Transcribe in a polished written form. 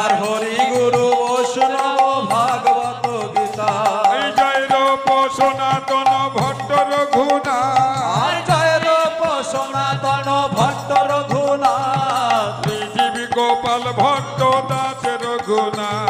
আর হরি গুরু বৈষ্ণব ভাগবত গীতা। জয় রূপ সনাতন ভট্ট রঘুনাথ, জয় রূপ সনাতন ভট্ট রঘুনাথ, শ্রীজীবী গোপাল ভট্ট দাস রঘুনাথ,